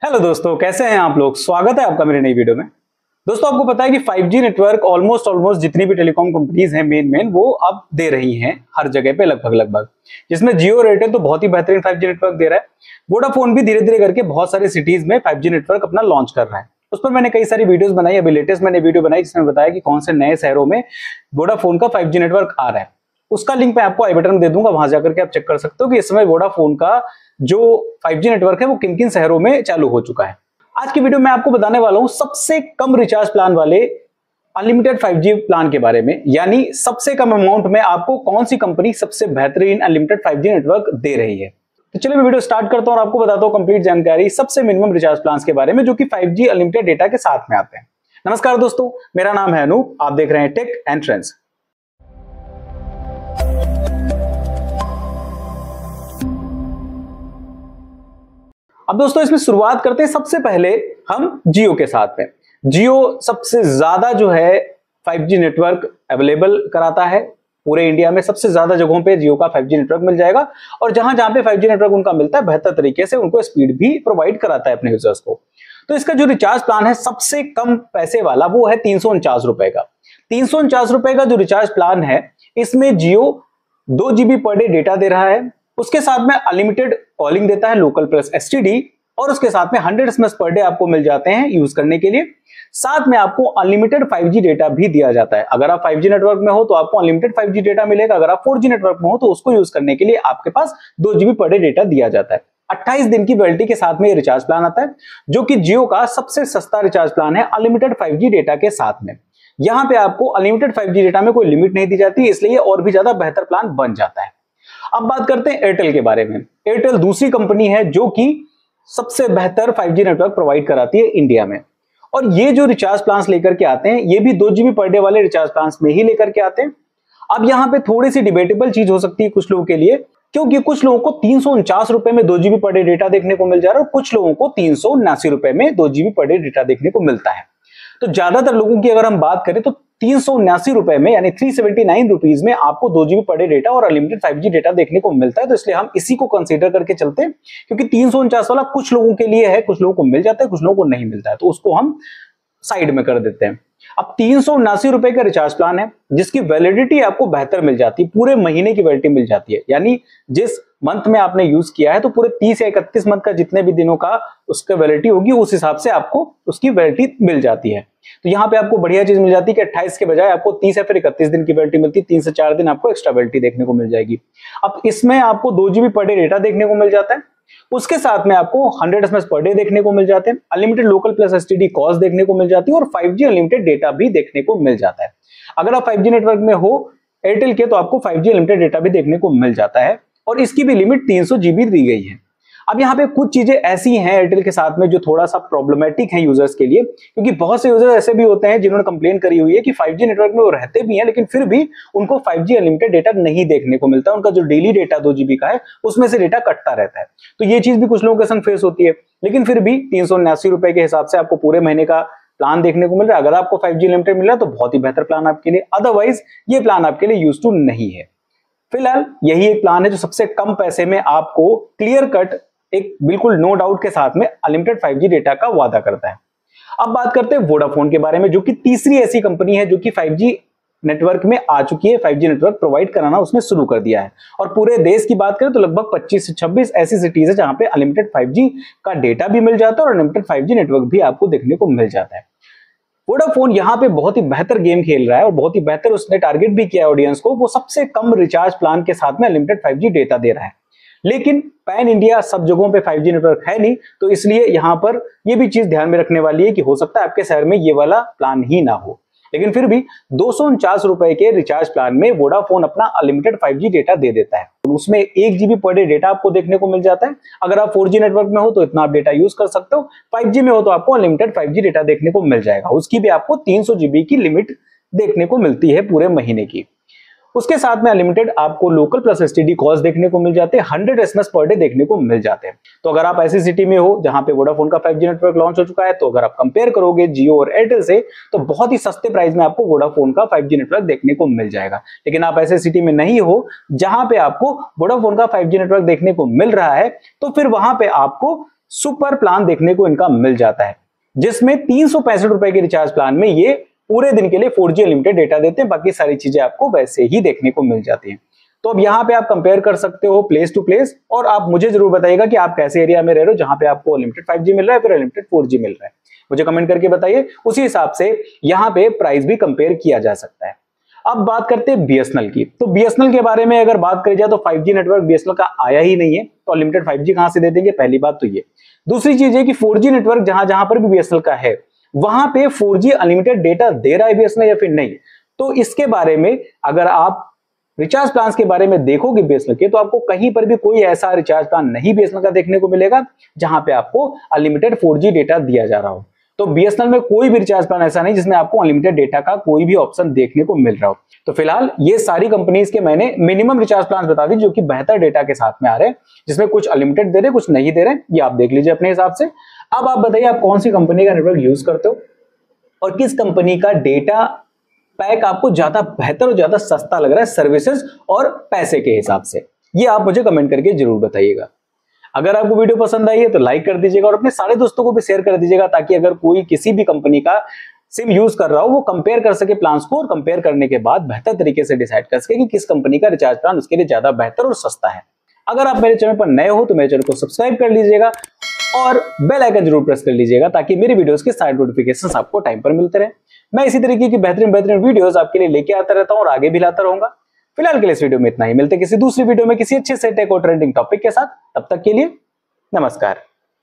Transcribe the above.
Hello दोस्तों, कैसे हैं आप लोग। स्वागत है आपका मेरे नई वीडियो में। दोस्तों, आपको पता है कि 5G नेटवर्क ऑलमोस्ट जितनी भी टेलीकॉम कंपनीज हैं मेन वो अब दे रही हैं हर जगह पे लगभग। जिसमें जियो और एयरटेल तो बहुत ही बेहतरीन 5G नेटवर्क दे रहा है। वोडाफोन भी धीरे धीरे करके बहुत सारे सिटीज में 5G नेटवर्क अपना लॉन्च कर रहा है। उस पर मैंने कई सारी वीडियोस बनाई। अभी लेटेस्ट मैंने वीडियो बनाई जिसमें बताया कि कौन से नए शहरों में वोडाफोन का 5G नेटवर्क आ रहा है। उसका लिंक मैं आपको आई बटन में दे दूंगा, वहां जाकर के आप चेक कर सकते हो कि इस समय वोडाफोन का जो 5G नेटवर्क है वो किन किन शहरों में चालू हो चुका है। आज की वीडियो में आपको बताने वाला हूं सबसे कम रिचार्ज प्लान वाले अनलिमिटेड 5G प्लान के बारे में, यानी सबसे कम अमाउंट में आपको कौन सी कंपनी सबसे बेहतरीन अनलिमिटेड 5G नेटवर्क दे रही है। तो चलिए मैं वीडियो स्टार्ट करता हूं और आपको बताता हूं कंप्लीट जानकारी सबसे मिनिमम रिचार्ज प्लान के बारे में जो कि 5G अनलिमिटेड डेटा के साथ में आते हैं। नमस्कार दोस्तों, मेरा नाम है अनूप, आप देख रहे हैं टेक एंड ट्रेंड्स। अब दोस्तों इसमें शुरुआत करते हैं सबसे पहले हम जियो के साथ में। जियो सबसे ज्यादा जो है 5G नेटवर्क अवेलेबल कराता है पूरे इंडिया में। सबसे ज्यादा जगहों पे जियो का 5G नेटवर्क मिल जाएगा और जहां जहां पे 5G नेटवर्क उनका मिलता है बेहतर तरीके से उनको स्पीड भी प्रोवाइड कराता है अपने यूजर्स को। तो इसका जो रिचार्ज प्लान है सबसे कम पैसे वाला वो है 349 रुपए का। 349 रुपए का जो रिचार्ज प्लान है इसमें जियो 2 GB पर डे डेटा दे रहा है। उसके साथ में अनलिमिटेड कॉलिंग देता है, लोकल प्लस एसटीडी, और उसके साथ में 100 SMS पर डे आपको मिल जाते हैं यूज करने के लिए। साथ में आपको अनलिमिटेड 5G डेटा भी दिया जाता है। अगर आप 5G नेटवर्क में हो तो आपको अनलिमिटेड 5G डेटा मिलेगा। अगर आप 4G नेटवर्क में हो तो उसको यूज करने के लिए आपके पास 2 GB पर डे डेटा दिया जाता है। 28 दिन की वैलिडिटी के साथ में ये रिचार्ज प्लान आता है जो कि जियो का सबसे सस्ता रिचार्ज प्लान है अनलिमिटेड 5G डेटा के साथ में। यहां पे आपको अनलिमिटेड 5G डेटा में कोई लिमिट नहीं दी जाती, इसलिए और भी ज्यादा बेहतर प्लान बन जाता है। अब बात करते हैं एयरटेल के बारे में। एयरटेल दूसरी कंपनी है जो कि सबसे बेहतर 5G नेटवर्क प्रोवाइड कराती है इंडिया में, और ये जो रिचार्ज प्लान्स लेकर के आते हैं ये भी 2 GB पर डे वाले रिचार्ज प्लान्स में ही लेकर के आते हैं। अब यहां पे थोड़ी सी डिबेटेबल चीज हो सकती है कुछ लोगों के लिए, क्योंकि कुछ लोगों को 349 रुपए में 2 GB पर डे डेटा देखने को मिल जा रहा है और कुछ लोगों को 379 रुपए में 2 GB पर डे डेटा देखने को मिलता है। तो ज्यादातर लोगों की अगर हम बात करें तो 379 रुपए में यानी 379 रुपीज में आपको 2 GB पर डे डेटा और अनलिमिटेड 5G डेटा देखने को मिलता है। तो इसलिए हम इसी को कंसीडर करके चलते हैं, क्योंकि 349 वाला कुछ लोगों के लिए है, कुछ लोगों को मिल जाता है, कुछ लोगों को नहीं मिलता है, तो उसको हम साइड में कर देते हैं। अब 379 रुपए का रिचार्ज प्लान है जिसकी वैलिडिटी आपको बेहतर मिल जाती है, पूरे महीने की वैलिडिटी मिल जाती है। यानी जिस मंथ में आपने यूज किया है तो पूरे 30 या 31 मंथ का जितने भी दिनों का उसका वैलिडिटी होगी उस हिसाब से आपको उसकी वैलिडिटी मिल जाती है। तो यहाँ पे आपको बढ़िया चीज मिल जाती है कि 28 के बजाय आपको 30 या फिर 31 दिन की वैलिडिटी मिलती है। 3 से 4 दिन आपको एक्स्ट्रा वैलिडिटी देखने को मिल जाएगी। अब इसमें आपको 2 GB पर डे डेटा देखने को मिल जाता है, उसके साथ में आपको 100 SMS पर डे देखने को मिल जाते हैं, unlimited local plus STD calls देखने को मिल जाती है और 5G अनलिमिटेड डेटा भी देखने को मिल जाता है। अगर आप 5G नेटवर्क में हो एयरटेल के तो आपको 5G अनलिमिटेड डेटा भी देखने को मिल जाता है और इसकी भी लिमिट 300 GB दी गई है। अब यहाँ पे कुछ चीजें ऐसी हैं एयरटेल के साथ में जो थोड़ा सा प्रॉब्लमेटिक है यूजर्स के लिए, क्योंकि बहुत से यूजर्स ऐसे भी होते हैं जिन्होंने कंप्लेन करी हुई है कि 5G नेटवर्क में वो रहते भी हैं लेकिन फिर भी उनको 5G अनलिमिटेड डेटा नहीं देखने को मिलता। उनका जो डेली डेटा 2 GB का है उसमें से डेटा कटता रहता है। तो ये चीज भी कुछ लोगों के संग फेस होती है, लेकिन फिर भी 379 रुपए के हिसाब से आपको पूरे महीने का प्लान देखने को मिल रहा है। अगर आपको 5G अनलिमिटेड मिल रहा है तो बहुत ही बेहतर प्लान आपके लिए, अदरवाइज ये प्लान आपके लिए यूज टू नहीं है। फिलहाल यही एक प्लान है जो सबसे कम पैसे में आपको क्लियर कट एक बिल्कुल नो डाउट के साथ में अनलिमिटेड 5G डेटा का वादा करता है। अब बात करते हैं वोडाफोन के बारे में, जो कि तीसरी ऐसी कंपनी है जो कि 5G नेटवर्क में आ चुकी है, 5G नेटवर्क प्रोवाइड कराना उसने शुरू कर दिया है। और पूरे देश की बात करें तो लगभग 25 से 26 ऐसी सिटीज है जहां पे अनलिमिटेड 5G का डेटा भी मिल जाता है और अनलिमिटेड 5G नेटवर्क भी आपको देखने को मिल जाता है। वोडाफोन यहाँ पे बहुत ही बेहतर गेम खेल रहा है और बहुत ही बेहतर उसने टारगेट भी किया ऑडियंस को। वो सबसे कम रिचार्ज प्लान के साथ में अनलिमिटेड 5G डेटा दे रहा है, लेकिन पैन इंडिया सब जगहों पे 5G नेटवर्क है नहीं, तो इसलिए यहां पर ये भी चीज ध्यान में रखने वाली है कि हो सकता है आपके शहर में ये वाला प्लान ही ना हो। लेकिन फिर भी 249 रुपए के रिचार्ज प्लान में वोडाफोन अपना अनलिमिटेड 5G डेटा दे देता है। उसमें 1 GB पर डे डेटा आपको देखने को मिल जाता है। अगर आप 4G नेटवर्क में हो तो इतना आप डेटा यूज कर सकते हो, 5G में हो तो आपको अनलिमिटेड 5G डेटा देखने को मिल जाएगा। उसकी भी आपको 300 GB की लिमिट देखने को मिलती है पूरे महीने की। उसके साथ में अनलिमिटेड आपको लोकल प्लस एसटीडी कॉल्स देखने को मिल जाते हैं, 100 SMS पर डे देखने को मिल जाते हैं। तो अगर आप ऐसी सिटी में हो जहां पे वोडाफोन का 5G नेटवर्क लॉन्च हो चुका है, तो अगर आप कंपेयर करोगे जियो और एयरटेल से तो बहुत ही सस्ते प्राइस में आपको वोडाफोन का 5G नेटवर्क देखने को मिल जाएगा। लेकिन आप ऐसे सिटी में नहीं हो जहां पे आपको वोडाफोन का 5G नेटवर्क देखने को मिल रहा है, तो फिर वहां पे आपको सुपर प्लान देखने को इनका मिल जाता है, जिसमें 365 रुपए के रिचार्ज प्लान में ये पूरे दिन के लिए 4G अनलिमिटेड डेटा देते हैं, बाकी सारी चीजें आपको वैसे ही देखने को मिल जाती हैं। तो अब यहाँ पे आप कंपेयर कर सकते हो प्लेस टू प्लेस, और आप मुझे जरूर बताइएगा कि आप कैसे एरिया में रह रहे हो जहां पे आपको अनलिमिटेड 5G मिल रहा है, फिर अनलिमिटेड 4G मिल रहा है। मुझे कमेंट करके बताइए, उसी हिसाब से यहाँ पे प्राइस भी कंपेयर किया जा सकता है। अब बात करते हैं बीएसएनएल की। तो बीएसएनएल के बारे में अगर बात करी जाए तो 5G नेटवर्क बीएसएनएल का आया ही नहीं है, तो अनलिमिटेड 5G कहां से दे देंगे, पहली बात तो ये। दूसरी चीज है कि 4G नेटवर्क जहां जहां पर भी बीएसएनएल का है वहां पे 4G अनलिमिटेड डेटा दे रहा है बीएसएनएल या फिर नहीं। तो इसके बारे में अगर आप रिचार्ज प्लान के बारे में देखोगे बीएसएनएल के, तो आपको कहीं पर भी कोई ऐसा रिचार्ज प्लान नहीं बीएसएनएल का देखने को मिलेगा जहां पे आपको अनलिमिटेड 4G डेटा दिया जा रहा हो। तो बीएसएनएल में कोई भी रिचार्ज प्लान ऐसा नहीं जिसमें आपको अनलिमिटेड डेटा का कोई भी ऑप्शन देखने को मिल रहा हो। तो फिलहाल ये सारी कंपनीज के मैंने मिनिमम रिचार्ज प्लान बता दी जो कि बेहतर डेटा के साथ में आ रहे हैं, जिसमें कुछ अनलिमिटेड दे रहे कुछ नहीं दे रहे, ये आप देख लीजिए अपने हिसाब से। अब आप बताइए आप कौन सी कंपनी का नेटवर्क यूज करते हो और किस कंपनी का डेटा पैक आपको ज्यादा बेहतर और ज्यादा सस्ता लग रहा है सर्विसेज और पैसे के हिसाब से, ये आप मुझे कमेंट करके जरूर बताइएगा। अगर आपको वीडियो पसंद आई है तो लाइक कर दीजिएगा और अपने सारे दोस्तों को भी शेयर कर दीजिएगा, ताकि अगर कोई किसी भी कंपनी का सिम यूज कर रहा हो वो कंपेयर कर सके प्लान्स को, और कंपेयर करने के बाद बेहतर तरीके से डिसाइड कर सके कि किस कंपनी का रिचार्ज प्लान उसके लिए ज्यादा बेहतर और सस्ता है। अगर आप मेरे चैनल पर नए हो तो मेरे चैनल को सब्सक्राइब कर लीजिएगा और बेल आइकन जरूर प्रेस कर लीजिएगा, ताकि मेरी वीडियोस के सारे नोटिफिकेशंस आपको टाइम पर मिलते रहे। मैं इसी तरीके की बेहतरीन वीडियोस आपके लिए लेके आता रहता हूं और आगे भी लाता रहूंगा। फिलहाल के लिए इस वीडियो में इतना ही, मिलते किसी दूसरी वीडियो में किसी अच्छे से टेक और ट्रेंडिंग टॉपिक के साथ। तब तक के लिए नमस्कार।